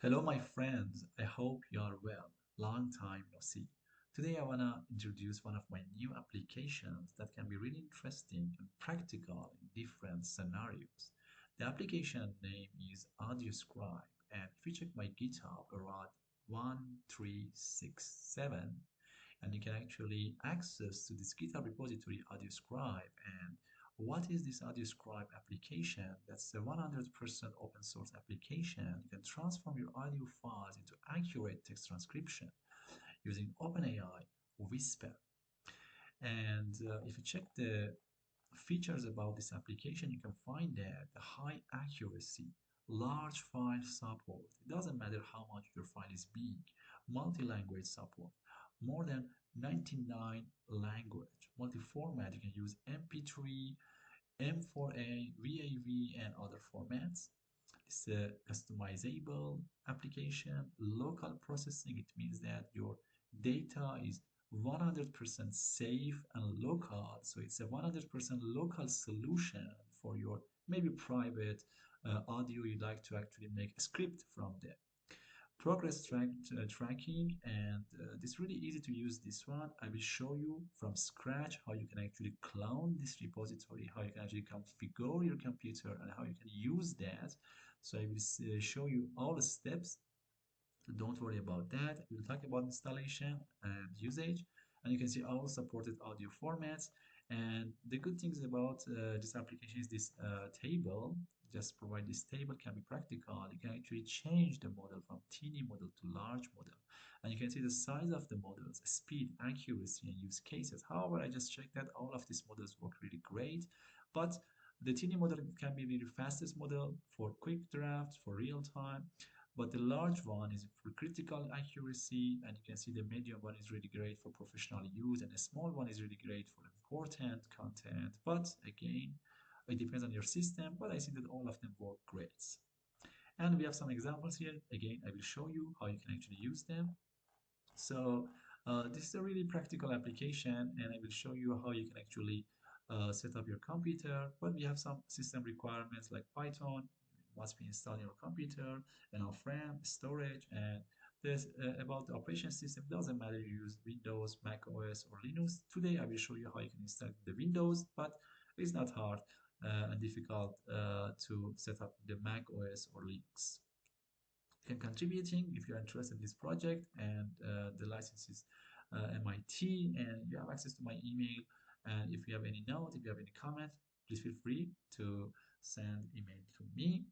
Hello, my friends. I hope you are well. Long time no see. Today, I want to introduce one of my new applications that can be really interesting and practical in different scenarios. The application name is AudioScribe, and if you check my GitHub around 1367, and you can actually access to this GitHub repository AudioScribe. And what is this AudioScribe application? That's a 100% open source application. You can transform your audio files into accurate text transcription using OpenAI Whisper. And if you check the features about this application, you can find that the high accuracy, large file support, it doesn't matter how much your file is big, multi-language support, more than 99 language, multi-format, you can use MP3, M4A, WAV, and other formats. It's a customizable application, local processing. It means that your data is 100% safe and local. So it's a 100% local solution for your maybe private audio you'd like to actually make a script from there. Tracking, and it's really easy to use this one. I will show you from scratch how you can actually clone this repository, how you can actually configure your computer, and how you can use that. So I will show you all the steps. Don't worry about that. We'll talk about installation and usage, and you can see all supported audio formats. And the good things about this application is this table. Just provide this table can be practical. You can actually change the model from teeny model to large model. And you can see the size of the models, speed, accuracy, and use cases. However, I just checked that all of these models work really great. But the teeny model can be the fastest model for quick drafts, for real time. But the large one is for critical accuracy, and you can see the medium one is really great for professional use, and the small one is really great for important content. But again, it depends on your system, but I see that all of them work great. And we have some examples here. Again, I will show you how you can actually use them. So this is a really practical application, and I will show you how you can actually set up your computer. But we have some system requirements like Python must be installed in your computer, enough RAM, storage, and this about the operation system. Doesn't matter you use Windows, Mac OS, or Linux. Today I will show you how you can install the Windows, but it's not hard and difficult to set up the Mac OS or Linux. You can contributing if you're interested in this project, and the license is MIT, and you have access to my email. And if you have any note, if you have any comment, please feel free to send email to me.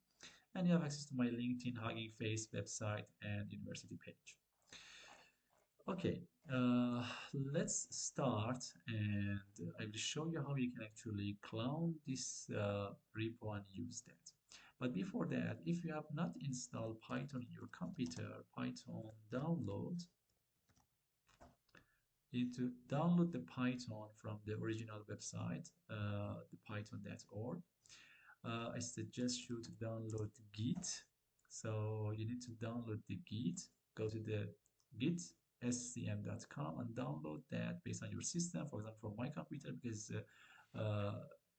And you have access to my LinkedIn, Hugging Face website, and university page. Okay, let's start, and I will show you how you can actually clone this repo and use that. But before that, if you have not installed Python in your computer, Python download, you need to download the Python from the original website, the python.org. I suggest you to download Git. So you need to download the Git, go to the Git scm.com and download that based on your system. For example, for my computer, because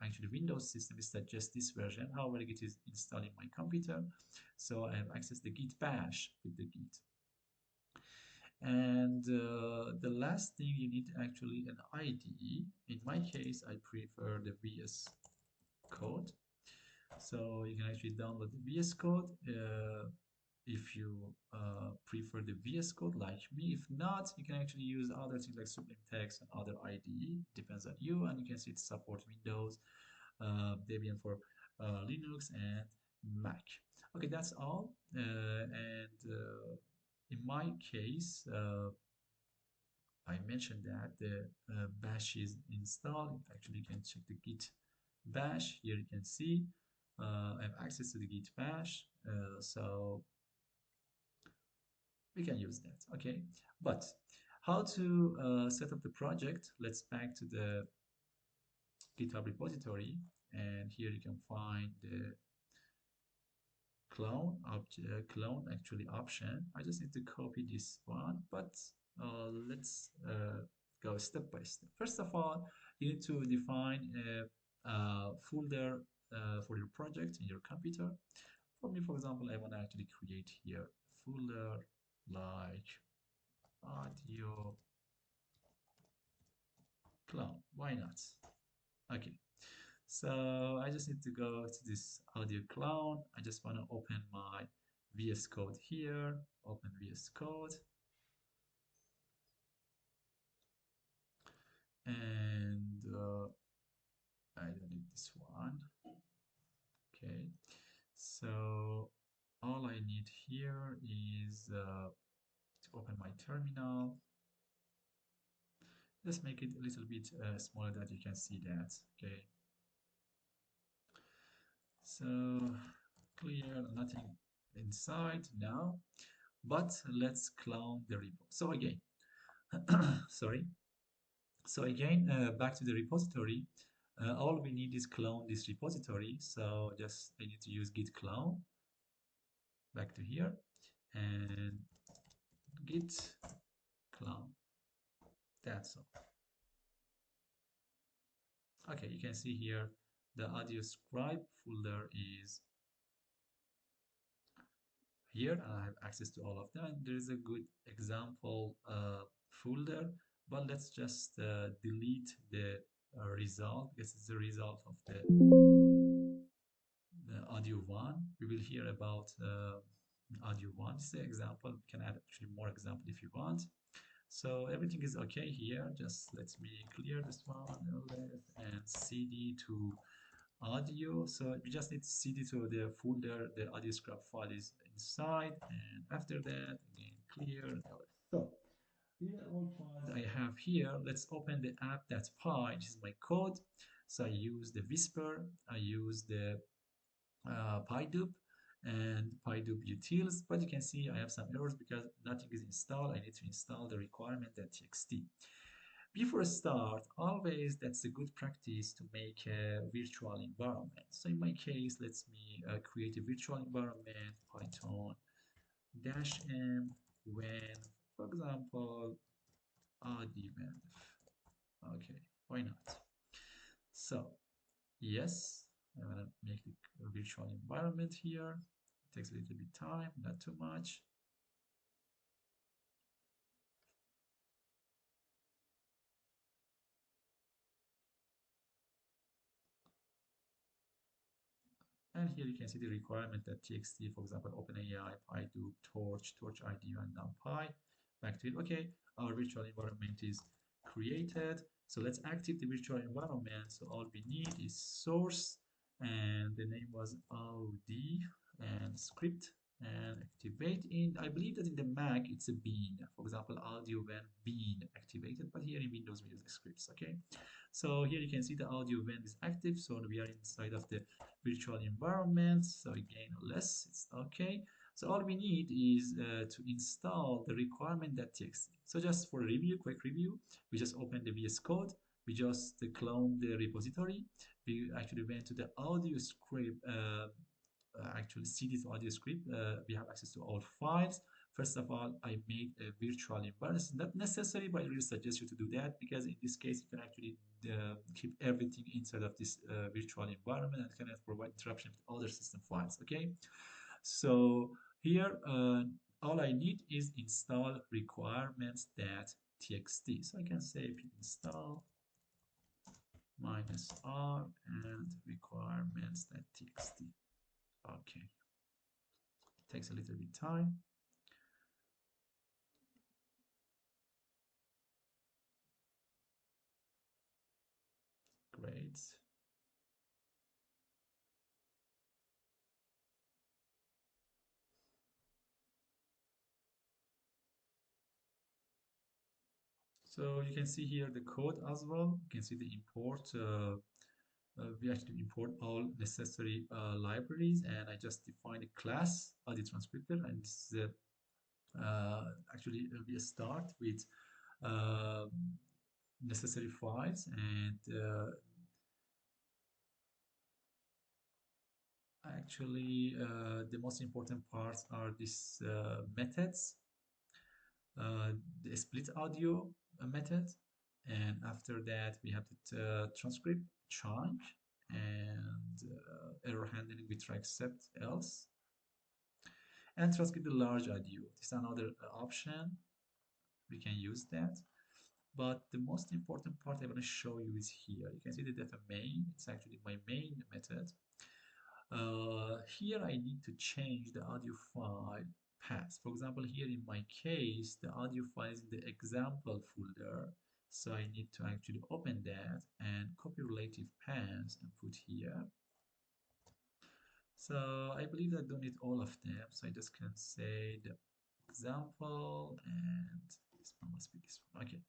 actually Windows system is suggest this version. However, it is installed in my computer, so I have access to Git bash with the Git. And the last thing you need actually an IDE. In my case, I prefer the VS Code. So you can actually download the VS Code if you prefer the VS Code like me. If not, you can actually use other things like Sublime Text and other IDE. Depends on you, and you can see it support Windows, Debian for Linux, and Mac. Okay, that's all. In my case, I mentioned that the bash is installed. Actually, you can check the Git bash. Here you can see I have access to the Git bash, so we can use that. Okay, but how to set up the project? Let's back to the GitHub repository, and here you can find the clone actually option. I just need to copy this one, but let's go step by step. First of all, you need to define a folder for your project in your computer. For me, for example, I want to actually create here a folder like audio clone. Why not? Okay. So I just need to go to this audio clone. I just want to open my VS Code here. Open VS Code. And I don't need this one. Okay. So all I need here is to open my terminal. Let's make it a little bit smaller that you can see that. Okay. So clear, nothing inside now, but let's clone the repo. So again, sorry. So again, back to the repository. All we need is clone this repository. So just I need to use git clone back to here and git clone. That's all. Okay, you can see here the AudioScribe folder is here, and I have access to all of them. There is a good example folder, but let's just delete the result because it's the result of the audio one. We will hear about audio one. This is the example. We can add actually more example if you want. So everything is okay here. Just let me clear this one and cd to audio. So we just need to cd to the folder. The AudioScribe file is inside, and after that, again clear ls. So these are all files I have here. Let's open the app.py. This is my code. So I use the Whisper. I use the PyDub and PyDub utils, but you can see I have some errors because nothing is installed. I need to install the requirement.txt. Before start, always that's a good practice to make a virtual environment. So in my case, let me create a virtual environment, Python -m when, for example, audioenv. Okay, why not? So yes, I'm gonna make a virtual environment here. It takes a little bit time, not too much. And here you can see the requirement.txt, for example, OpenAI, PyDub, Torch IDU, and NumPy. Back to it. Okay, our virtual environment is created. So let's activate the virtual environment. So all we need is source, and the name was aud and script and activate. In I believe that in the Mac it's a bean. For example, audio when bean activated, but here in Windows we use scripts. Okay, so here you can see the audio when is active. So we are inside of the virtual environment. So again, less, it's okay. So all we need is to install the requirement.txt. So just for review, quick review, we just open the VS Code. We just clone the repository. We actually went to the AudioScribe, actually cd to AudioScribe. We have access to all files. First of all, I made a virtual environment. It's not necessary, but I really suggest you to do that because in this case, you can actually keep everything inside of this virtual environment and cannot provide interruption with other system files. Okay, so here all I need is install requirements.txt. So I can say install -r and requirements.txt. Okay, takes a little bit time. Great. So you can see here the code as well. You can see the import. We actually import all necessary libraries, and I just defined a class, audio transcriptor, and this is actually we start with necessary files, and actually the most important parts are these methods, the split audio method, and after that we have the transcript chunk and error handling with try except else. and transcribe the large audio. This is another option. We can use that. But the most important part I want to show you is here. You can see the data main. It's actually my main method. Here I need to change the audio file path. For example, here in my case, the audio file is in the example folder. So I need to actually open that and copy relative paths and put here. So I believe I don't need all of them. So I just can say the example, and this one must be this one. Okay,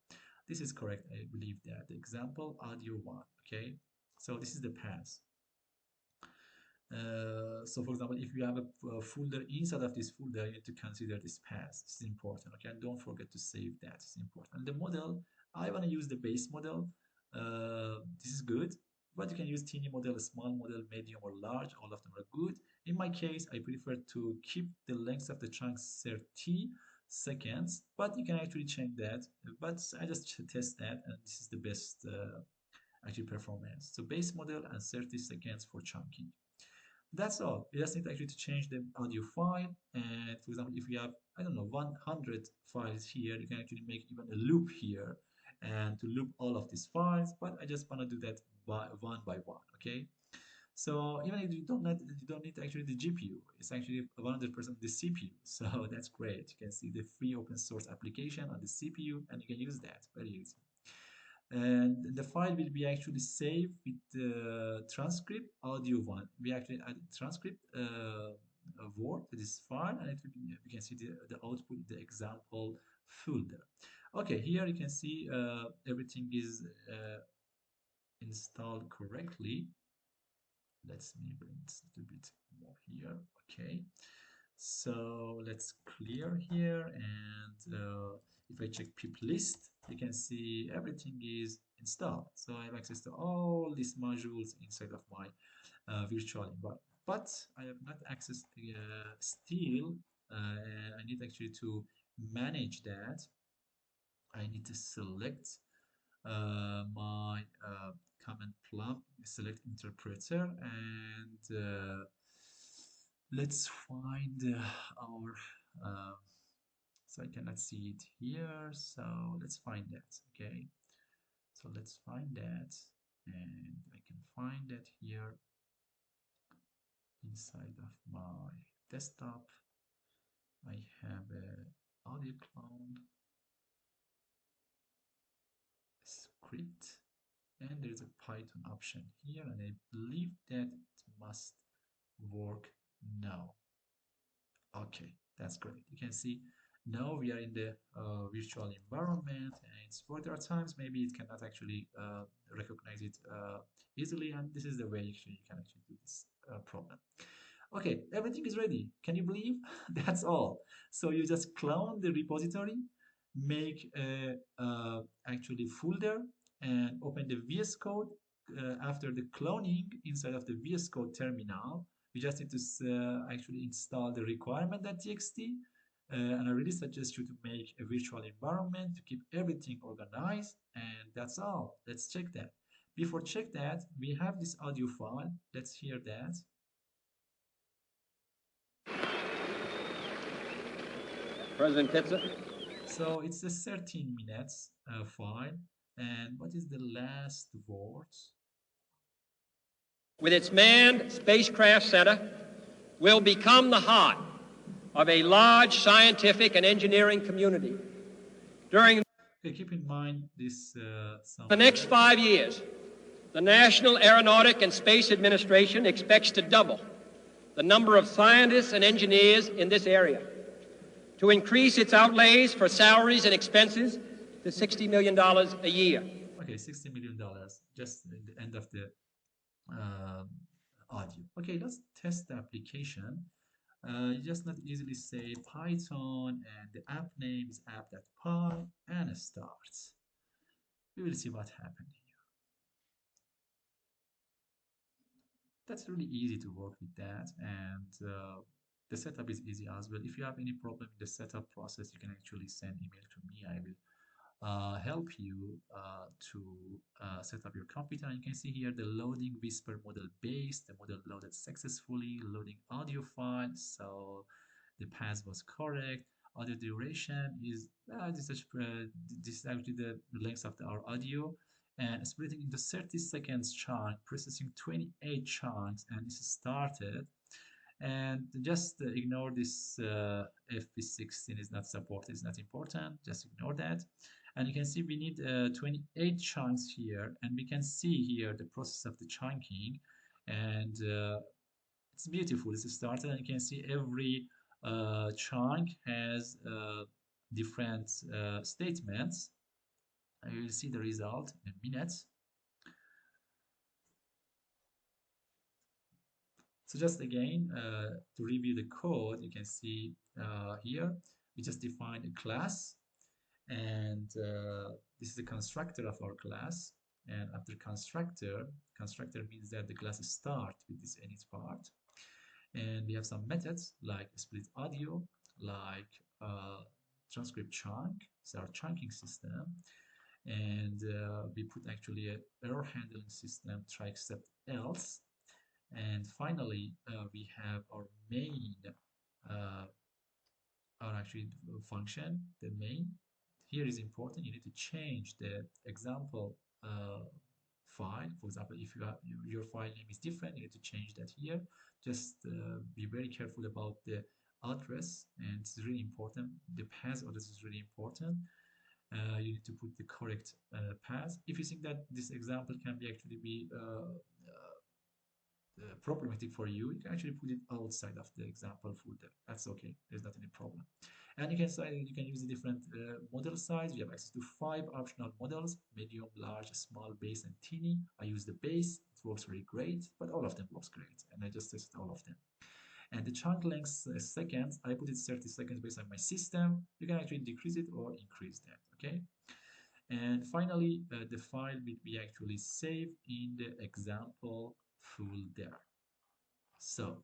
this is correct. I believe that the example audio one. Okay, so this is the path. So for example, if you have a folder inside of this folder, you need to consider this path. This is important. Okay, and don't forget to save that. It's important. And the model, I want to use the base model. This is good, but you can use teeny model, small model, medium, or large. All of them are good. In my case, I prefer to keep the length of the chunk 30 seconds, but you can actually change that. But I just test that, and this is the best actually performance. So base model and 30 seconds for chunking. That's all. You just need actually to change the audio file. And for example, if you have, I don't know, 100 files here, you can actually make even a loop here and to loop all of these files. But I just want to do that one by one. Okay. So even if you don't need actually the GPU, it's actually 100% the CPU. So that's great. You can see the free open source application on the CPU, and you can use that very easy. And the file will be actually saved with the transcript audio one. We actually add transcript word to this file, and it will be, you can see the output, the example folder. Okay, here you can see everything is installed correctly. Let's me bring it a little bit more here. Okay, so let's clear here, and if I check pip list, you can see everything is installed. So I have access to all these modules inside of my virtual environment. But I have not access to still. I need actually to manage that. I need to select my command prompt, select interpreter, and let's find our so I cannot see it here, so let's find that. Okay, so let's find that, and I can find that here inside of my desktop. I have a audio clone script, and there's a Python option here, and I believe that it must work now. Okay, that's great. You can see now we are in the virtual environment, and for there are times maybe it cannot actually recognize it easily, and this is the way you can actually do this problem. Okay, everything is ready. Can you believe? That's all. So you just clone the repository, make a actually folder, and open the VS Code. After the cloning inside of the VS Code terminal, you just need to actually install the requirement.txt. And I really suggest you to make a virtual environment to keep everything organized. And that's all. Let's check that. Before check that, we have this audio file. Let's hear that. President Pizza? So it's a 13 minutes file. And what is the last words? With its manned spacecraft center, will become the heart of a large scientific and engineering community. During Okay, keep in mind this. the next 5 years, the National Aeronautic and Space Administration expects to double the number of scientists and engineers in this area, to increase its outlays for salaries and expenses to $60 million a year. Okay, $60 million, just at the end of the audio. Okay, let's test the application. You just not easily say Python, and the app name is app.py, and start. We will see what happened here. That's really easy to work with that, and the setup is easy as well. If you have any problem in the setup process, you can actually send email to me. I will help you to set up your computer. And you can see here the loading Whisper model base. The model loaded successfully, loading audio file. So the path was correct. Audio duration is this is actually the length of our audio, and splitting into 30 seconds chunk, processing 28 chunks, and this started. And just ignore this FP16 is not supported, it's not important, just ignore that. And you can see we need 28 chunks here, and we can see here the process of the chunking, and it's beautiful. It's started, and you can see every chunk has different statements. And you will see the result in a minute. So just again, to review the code, you can see here, we just defined a class, and this is the constructor of our class. And after constructor means that the class starts with this init part. And we have some methods like split audio, like transcript chunk, it's our chunking system. And we put actually an error handling system, try except else. And finally, we have our main, our actually function, the main. Here is important. You need to change the example file. For example, if you have, your file name is different, you need to change that here. Just be very careful about the address, and it's really important. The path address is really important. You need to put the correct path. If you think that this example can be actually be problematic for you, you can actually put it outside of the example folder. That's okay. There's not any problem. And you can use the different model size. You have access to 5 optional models: medium, large, small, base, and teeny. I use the base. It works really great, but all of them works great, and I just tested all of them. And the chunk length seconds, I put it 30 seconds based on my system. You can actually decrease it or increase that. Okay. And finally, the file will be actually saved in the example folder. So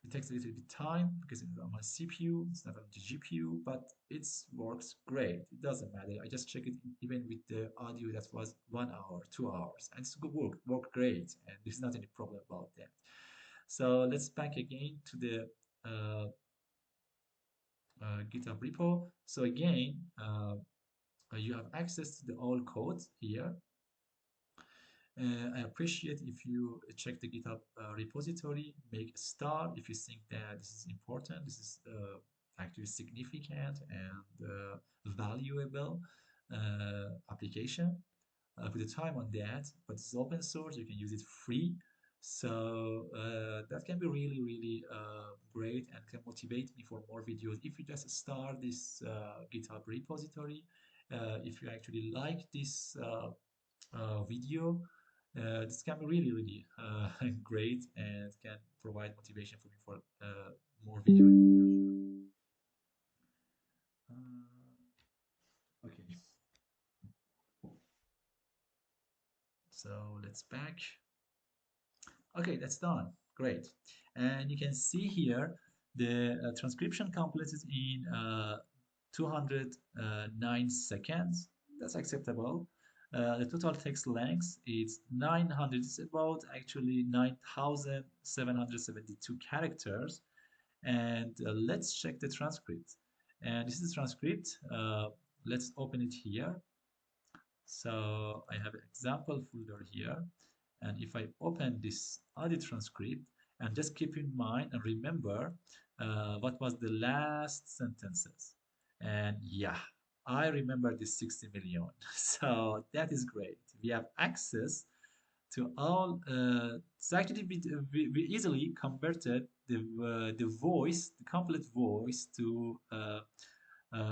it takes a little bit time because it's on my CPU, it's not on the GPU, but it works great. It doesn't matter. I just check it even with the audio that was 1 hour, 2 hours, and it's good work great, and there's not any problem about that. So let's back again to the GitHub repo. So again, you have access to the all codes here. I appreciate if you check the GitHub repository, make a star if you think that this is important, this is actually significant and valuable application. Put the time on that, but it's open source, you can use it free. So that can be really, really great and can motivate me for more videos. If you just start this GitHub repository, if you actually like this video, this can be really, really great and can provide motivation for me for more videos. Okay. So let's back. Okay, that's done. Great. And you can see here the transcription completed in 209 seconds. That's acceptable. The total text length is 900. It's about actually 9,772 characters. And let's check the transcript. And this is the transcript. Let's open it here. So I have an example folder here. And if I open this audio transcript, and just keep in mind and remember what was the last sentences. And yeah, I remember this 60 million. So that is great. We have access to all. It's actually we easily converted the voice, the complete voice, to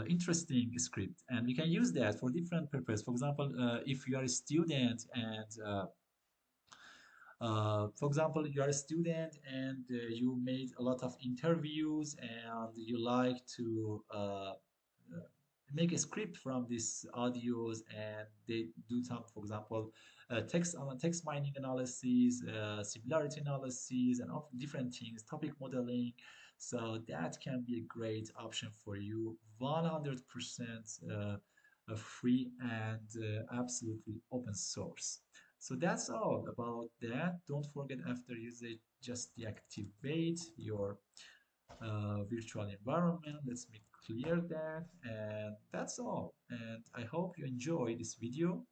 interesting script, and we can use that for different purposes. For example, if you are a student and for example, you are a student and you made a lot of interviews and you like to make a script from these audios, and they do some, for example, text mining analysis, similarity analysis, and of different things, topic modeling. So that can be a great option for you, 100% free and absolutely open source. So that's all about that. Don't forget after usage, just deactivate your virtual environment. Let's make clear that. And that's all. And I hope you enjoy this video.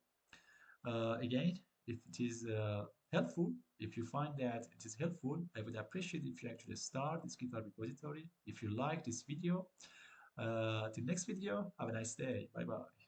Again, if it is helpful, if you find that it is helpful, I would appreciate if you actually start this GitHub repository. If you like this video, till next video, have a nice day. Bye bye.